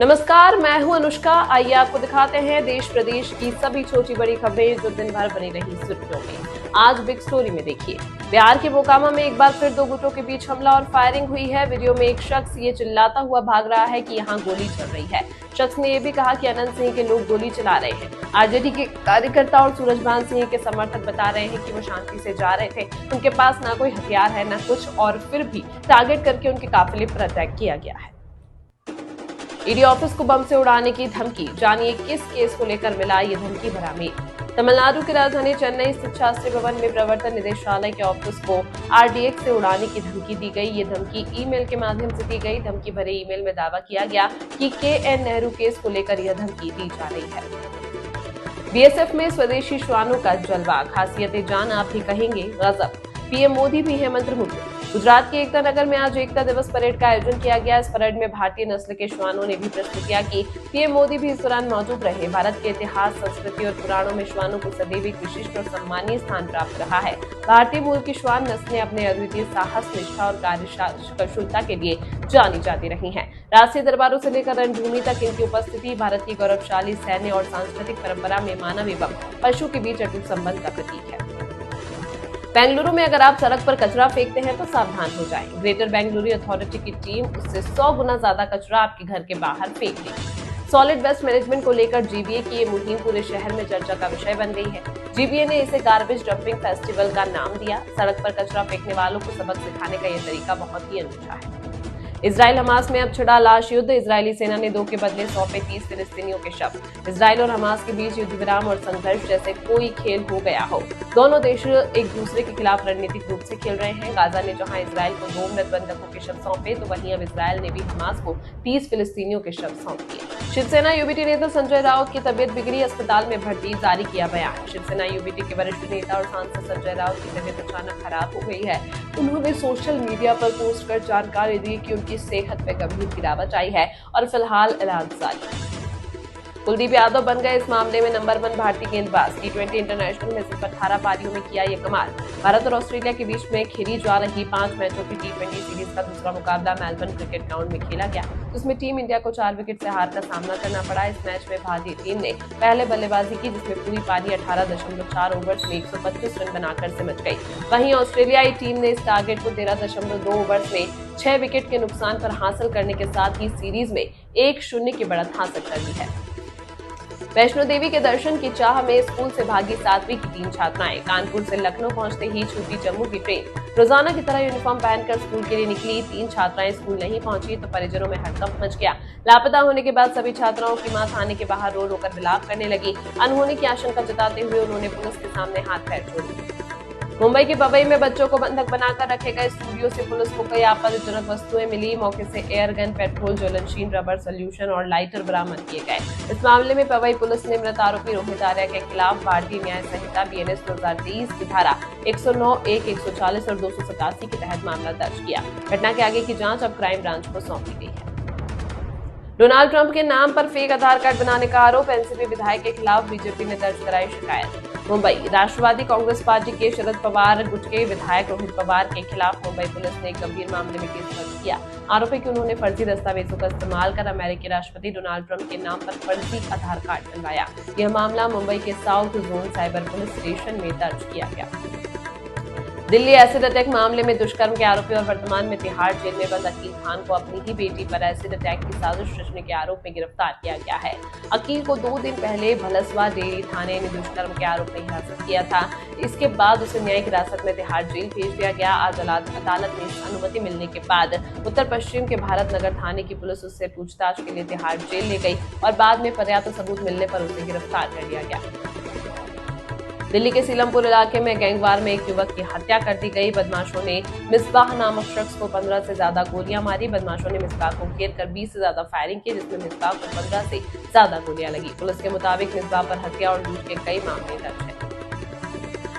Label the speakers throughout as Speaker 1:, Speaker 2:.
Speaker 1: नमस्कार, मैं हूं अनुष्का। आइए आपको दिखाते हैं देश प्रदेश की सभी छोटी बड़ी खबरें जो दिन भर बनी रही सुर्खियों में। आज बिग स्टोरी में देखिए, बिहार के मोकामा में एक बार फिर दो गुटों के बीच हमला और फायरिंग हुई है। वीडियो में एक शख्स ये चिल्लाता हुआ भाग रहा है कि यहाँ गोली चल रही है। शख्स ने यह भी कहा कि अनंत सिंह के लोग गोली चला रहे हैं। आरजेडी के कार्यकर्ता और सूरजभान सिंह के समर्थक बता रहे हैं कि वो शांति से जा रहे थे, उनके पास ना कोई हथियार है न कुछ, और फिर भी टारगेट करके उनके काफिले पर अटैक किया गया है। ईडी ऑफिस को बम से उड़ाने की धमकी, जानिए किस केस को लेकर मिला ये धमकी भरा मेल। तमिलनाडु की राजधानी चेन्नई स्थित शास्त्री भवन में प्रवर्तन निदेशालय के ऑफिस को आरडीएक्स से उड़ाने की धमकी दी गई। ये धमकी ईमेल के माध्यम से दी गई। धमकी भरे ईमेल में दावा किया गया कि के.एन. नेहरू केस को लेकर यह धमकी दी जा रही है। बीएसएफ में स्वदेशी श्वानों का जलवा, खासियतें जान आप भी कहेंगे गजब। पीएम मोदी भी है मंत्रमुग्ध। गुजरात के एकता नगर में आज एकता दिवस परेड का आयोजन किया गया। इस परेड में भारतीय नस्ल के श्वानों ने भी प्रस्तुतियां की। पीएम मोदी भी इस दौरान मौजूद रहे। भारत के इतिहास, संस्कृति और पुराणों में श्वानों को सदैव एक विशिष्ट और सम्मानीय स्थान प्राप्त रहा है। भारतीय मूल की श्वान नस्लें अपने अद्वितीय साहस, निष्ठा और कार्यकुशलता के लिए जानी जाती रही हैं। राष्ट्रीय दरबारों से लेकर रणभूमि तक इनकी उपस्थिति भारत की गौरवशाली सैन्य और सांस्कृतिक परंपरा में मानव एवं पशु के बीच अटूट संबंध का प्रतीक है। बेंगलुरु में अगर आप सड़क पर कचरा फेंकते हैं तो सावधान हो जाएं। ग्रेटर बेंगलुरु अथॉरिटी की टीम उससे 100 गुना ज्यादा कचरा आपके घर के बाहर फेंक देगी। सॉलिड वेस्ट मैनेजमेंट को लेकर जीबीए की ये मुहिम पूरे शहर में चर्चा का विषय बन गई है। जीबीए ने इसे गार्बेज डंपिंग फेस्टिवल का नाम दिया। सड़क पर कचरा फेंकने वालों को सबक सिखाने का यह तरीका बहुत ही अनूठा है। इजराइल हमास में अब छिड़ा लाश युद्ध। इजरायली सेना ने 2 के बदले सौंपे 30 फिलिस्तीनियों के शव। इजराइल और हमास के बीच युद्ध विराम और संघर्ष जैसे कोई खेल हो गया हो। दोनों देश एक दूसरे के खिलाफ रणनीतिक रूप से खेल रहे हैं। गाजा ने जहां इजराइल को 2 मृत बंधकों के शव सौंपे, तो वहीं अब इजराइल ने भी हमास को 30 फिलिस्तीनियों के शव सौंप दिए। शिवसेना यूबीटी नेता संजय राउत की तबियत बिगड़ी, अस्पताल में भर्ती, जारी किया बयान। शिवसेना यूबीटी के वरिष्ठ नेता और सांसद संजय राउत की तबियत अचानक खराब हो गई है। उन्होंने सोशल मीडिया पर पोस्ट कर जानकारी दी कि उनकी सेहत में गंभीर गिरावट आई है और फिलहाल इलाज जारी है। कुलदीप यादव बन गए इस मामले में नंबर 1 भारतीय गेंदबाज। T20 इंटरनेशनल में सिर्फ 18 पारियों में किया ये कमाल। भारत और ऑस्ट्रेलिया के बीच में खेली जा रही 5 मैचों की T20 सीरीज का दूसरा मुकाबला मेलबर्न क्रिकेट ग्राउंड में खेला गया। उसमें टीम इंडिया को 4 विकेट से हार का सामना करना पड़ा। इस मैच में भारतीय टीम ने पहले बल्लेबाजी की, जिसमें पूरी पारी 18.4 ओवर्स में 125 रन बनाकर सिमट गई। वहीं ऑस्ट्रेलियाई टीम ने इस टारगेट को 13.2 ओवर्स में 6 विकेट के नुकसान पर हासिल करने के साथ ही सीरीज में 1-0 की बढ़त हासिल कर ली है। वैष्णो देवी के दर्शन की चाह में स्कूल से भागी 7वीं की 3 छात्राएं। कानपुर से लखनऊ पहुंचते ही छूटी जम्मू की ट्रेन। रोजाना की तरह यूनिफॉर्म पहनकर स्कूल के लिए निकली 3 छात्राएं स्कूल नहीं पहुंची तो परिजनों में हड़कंप मच गया। लापता होने के बाद सभी छात्राओं की मां थाने के बाहर रो रोकर विलाप करने लगी। अनहोनी की आशंका जताते हुए उन्होंने पुलिस के सामने हाथ पैर जोड़ दिए। मुंबई के पवई में बच्चों को बंधक बनाकर रखे गए स्टूडियो से पुलिस को कई आपत्तिजनक वस्तुएं मिली। मौके से एयर गन, पेट्रोल, ज्वलनशील रबर सॉल्यूशन और लाइटर बरामद किए गए। इस मामले में पवई पुलिस ने मृत आरोपी रोहित आर्या के खिलाफ भारतीय न्याय संहिता BNS 2023 की धारा 109, 140 और 287 के तहत मामला दर्ज किया। घटना के आगे की जांच अब क्राइम ब्रांच को सौंपी गई है। डोनाल्ड ट्रंप के नाम पर फेक आधार कार्ड बनाने का आरोप, एनसीपी विधायक के खिलाफ बीजेपी ने दर्ज कराई शिकायत। मुंबई, राष्ट्रवादी कांग्रेस पार्टी के शरद पवार गुट के विधायक रोहित पवार के खिलाफ मुंबई पुलिस ने एक गंभीर मामले में केस दर्ज किया। आरोप है कि उन्होंने फर्जी दस्तावेजों का इस्तेमाल कर अमेरिकी राष्ट्रपति डोनाल्ड ट्रंप के नाम पर फर्जी आधार कार्ड बनवाया। यह मामला मुंबई के south zone cyber police station में दर्ज किया गया। दिल्ली एसिड अटैक मामले में दुष्कर्म के आरोपी और वर्तमान में तिहाड़ जेल में बंद अकील खान को अपनी ही बेटी पर एसिड अटैक की साजिश रचने के आरोप में गिरफ्तार किया गया है। अकील को 2 दिन पहले भलसवा डेयरी थाने में दुष्कर्म के आरोप में हिरासत किया था। इसके बाद उसे न्यायिक हिरासत में तिहाड़ जेल भेज दिया गया। आज अदालत ने अनुमति मिलने के बाद उत्तर पश्चिम के भारत नगर थाने की पुलिस उससे पूछताछ के लिए तिहाड़ जेल ले गई और बाद में पर्याप्त सबूत मिलने पर उसे गिरफ्तार कर लिया गया। दिल्ली के सीलमपुर इलाके में गैंगवार में एक युवक की हत्या कर दी गई। बदमाशों ने मिसबाह नामक शख्स को 15 से ज्यादा गोलियां मारी। बदमाशों ने मिसबाह को घेर कर 20 से ज्यादा फायरिंग की, जिसमें मिसबाह को 15 से ज्यादा गोलियां लगी। पुलिस के मुताबिक मिसबाह पर हत्या और लूट के कई मामले दर्ज हैं।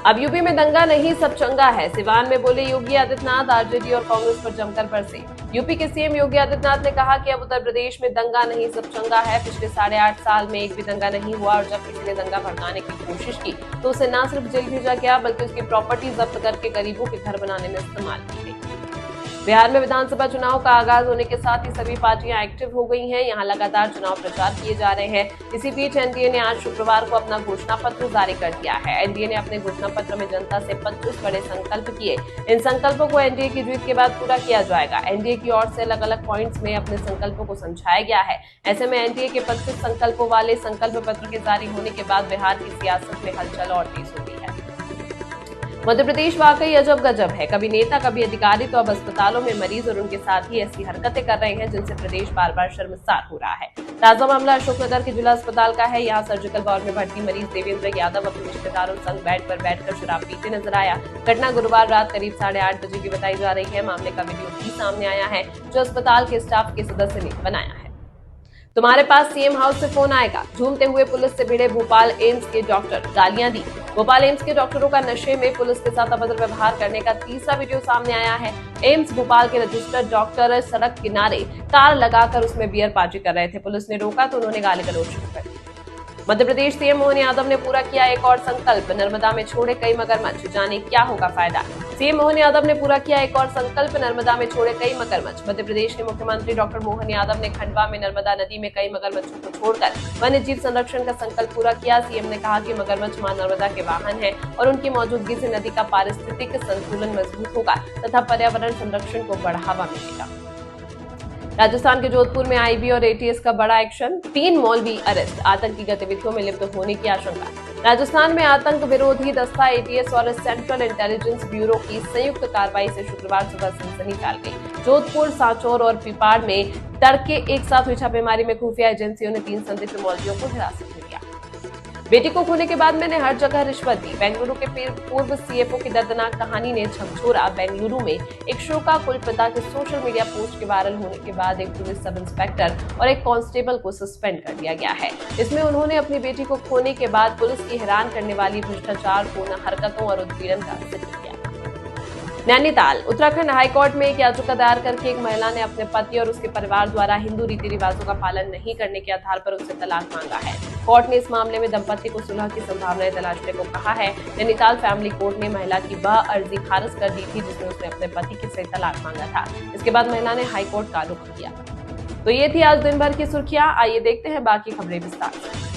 Speaker 1: अब यूपी में दंगा नहीं, सब चंगा है। सिवान में बोले योगी आदित्यनाथ, आरजेडी और कांग्रेस पर जमकर बरसे। यूपी के सीएम योगी आदित्यनाथ ने कहा कि अब उत्तर प्रदेश में दंगा नहीं, सब चंगा है। पिछले 8.5 साल में एक भी दंगा नहीं हुआ और जब किसी ने दंगा भड़काने की कोशिश की तो उसे न सिर्फ जेल भेजा गया बल्कि उसकी प्रॉपर्टी जब्त करके गरीबों के घर बनाने में इस्तेमाल की गई। बिहार में विधानसभा चुनाव का आगाज होने के साथ ही सभी पार्टियां एक्टिव हो गई हैं। यहां लगातार चुनाव प्रचार किए जा रहे हैं। इसी बीच एनडीए ने आज शुक्रवार को अपना घोषणा पत्र जारी कर दिया है। एनडीए ने अपने घोषणा पत्र में जनता से 25 बड़े संकल्प किए। इन संकल्पों को एनडीए की जीत के बाद पूरा किया जाएगा। एनडीए की ओर से अलग अलग पॉइंट्स में अपने संकल्पों को समझाया गया है। ऐसे में एनडीए के 25 संकल्पों वाले संकल्प पत्र के जारी होने के बाद बिहार की सियासत में हलचल और तेज हो गई है। मध्य प्रदेश वाकई अजब गजब है। कभी नेता कभी अधिकारी तो अब अस्पतालों में मरीज और उनके साथ ही ऐसी हरकतें कर रहे हैं जिनसे प्रदेश बार बार शर्मसार हो रहा है। ताजा मामला अशोकनगर के जिला अस्पताल का है। यहाँ सर्जिकल वार्ड में भर्ती मरीज देवेंद्र यादव अपने रिश्तेदारों संग बेड पर बैठकर शराब पीते नजर आया। घटना गुरुवार रात करीब 8:30 बजे की बताई जा रही है। मामले का वीडियो भी सामने आया है जो अस्पताल के स्टाफ के सदस्य ने बनाया है। तुम्हारे पास सीएम हाउस से फोन आएगा, झूमते हुए पुलिस से भिड़े भोपाल एम्स के डॉक्टर, गालियां दी। भोपाल एम्स के डॉक्टरों का नशे में पुलिस के साथ अभद्र व्यवहार करने का तीसरा वीडियो सामने आया है। एम्स भोपाल के रजिस्टर्ड डॉक्टर सड़क किनारे कार लगाकर उसमें बियर पार्टी कर रहे थे। पुलिस ने रोका तो उन्होंने गाली गलौज शुरू कर दी। मध्य प्रदेश सीएम मोहन यादव ने पूरा किया एक और संकल्प, नर्मदा में छोड़े कई मगरमच्छ, जाने क्या होगा फायदा। सीएम मोहन यादव ने पूरा किया एक और संकल्प, नर्मदा में छोड़े कई मगरमच्छ। मध्य प्रदेश के मुख्यमंत्री डॉक्टर मोहन यादव ने खंडवा में नर्मदा नदी में कई मगरमच्छों को छोड़कर वन्य जीव संरक्षण का संकल्प पूरा किया। सीएम ने कहा कि मगरमच्छ मां नर्मदा के वाहन है और उनकी मौजूदगी से नदी का पारिस्थितिक संतुलन मजबूत होगा तथा पर्यावरण संरक्षण को बढ़ावा मिलेगा। राजस्थान के जोधपुर में आईबी और एटीएस का बड़ा एक्शन, 3 मौलवी अरेस्ट, आतंकी गतिविधियों में लिप्त होने की आशंका। राजस्थान में आतंक विरोधी दस्ता एटीएस और सेंट्रल इंटेलिजेंस ब्यूरो की संयुक्त कार्रवाई से शुक्रवार सुबह सनसनी फैल गई। जोधपुर, सांचौर और पिपाड़ में तड़के एक साथ हुई छापेमारी में खुफिया एजेंसियों ने 3 संदिग्ध मौलवियों को हिरासत में लिया। बेटी को खोने के बाद मैंने हर जगह रिश्वत दी, बेंगलुरु के पूर्व सीएफओ की दर्दनाक कहानी ने झकझोरा। बेंगलुरु में एक शो का कुलपिता के सोशल मीडिया पोस्ट के वायरल होने के बाद एक पुलिस सब इंस्पेक्टर और एक कांस्टेबल को सस्पेंड कर दिया गया है। इसमें उन्होंने अपनी बेटी को खोने के बाद पुलिस की हैरान करने वाली भ्रष्टाचारपूर्ण हरकतों और उत्पीड़न का जिक्र किया। नैनीताल, उत्तराखंड हाईकोर्ट में एक याचिका दायर करके एक महिला ने अपने पति और उसके परिवार द्वारा हिंदू रीति रिवाजों का पालन नहीं करने के आधार पर उससे तलाक मांगा है। कोर्ट ने इस मामले में दंपति को सुलह की संभावनाएं तलाशने को कहा है। नैनीताल फैमिली कोर्ट ने महिला की वह अर्जी खारिज कर दी थी जिसमें उसने अपने पति से तलाक मांगा था। इसके बाद महिला ने हाईकोर्ट का रुख किया। तो ये थी आज दिन भर की सुर्खियां। आइए देखते हैं बाकी खबरें विस्तार से।